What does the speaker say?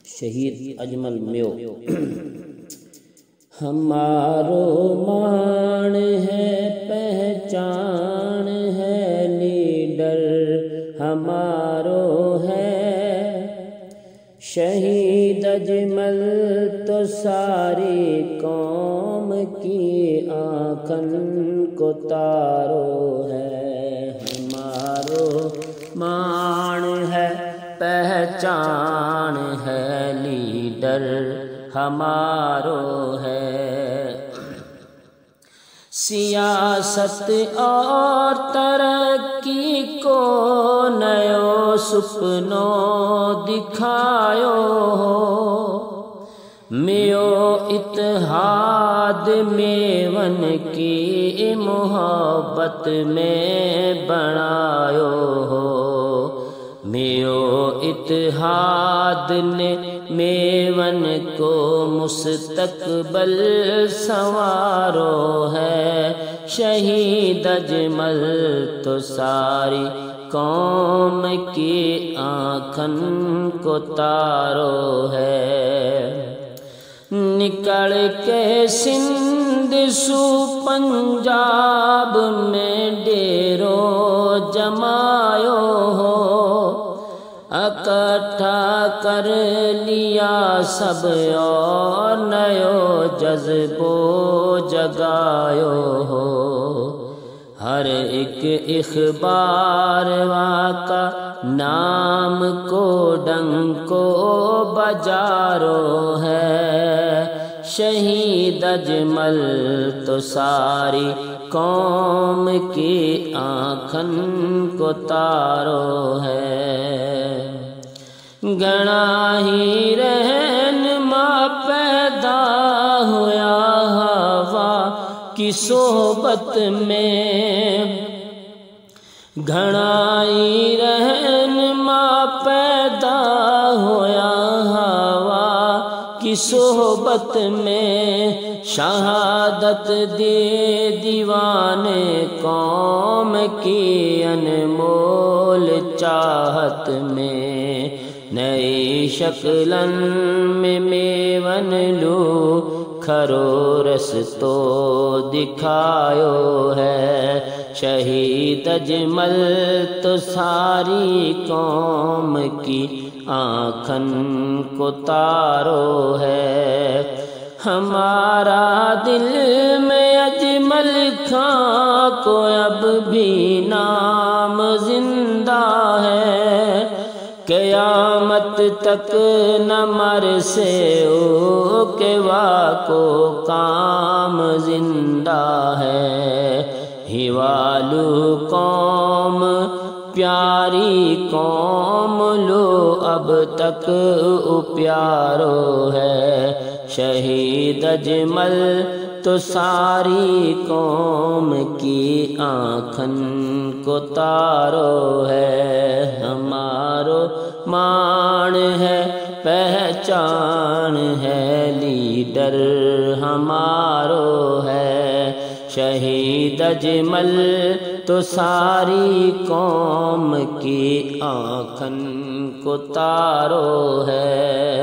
شہید اجمل میو۔ ہمارو مان ہے پہچان ہے لیڈر ہمارو ہے، شہید اجمل تو ساری قوم کی آنکھن کو تارو ہے۔ ہمارو مان ہے پہچان ہے لیڈر ہمارو ہے، سیاست اور ترقی کو نیو سپنو دکھایو ہو، میو اتحاد میون کی محبت میں بنایو ہو، میو اتحاد نے میون کو مستقبل سنوارو ہے، شہید اجمل تو ساری قوم کی آنکھن کو تارو ہے، نکل کے سندھ سو پنجاب میں ڈیرو جمایو ہو، اکٹھا کر لیا سب اور نیو جذبو جگایو ہو، ہر ایک اخبار کا نام کو ڈنکو بجارو ہے، شہید اجمل تو ساری قوم کی آنکھن کو تارو ہے، گھنا ہی رہنما پیدا ہوا ہوا کی صحبت میں، گھنا ہی رہنما پیدا ہوا ہوا کی صحبت میں، شہادت دے دیوانے قوم کی انمول چاہت میں، نئی شکلن میں میون لو کھرو رس تو دکھایو ہے، شہید اجمل تو ساری قوم کی آنکھن کو تارو ہے، ہمارا دل میں اجمل خاں کو اب بھی نام زندہ ہے، قیامت تک نہ مر سے او کے واکو کام زندہ ہے، ہیوالو قوم پیاری قوم لو اب تک پیارو ہے، شہید اجمل تو ساری قوم کی آنکھن کو تارو ہے، ہمارو مان ہے پہچان ہے لیڈر ہمارو ہے، شہید اجمل تو ساری قوم کی آنکھن کو تارو ہے،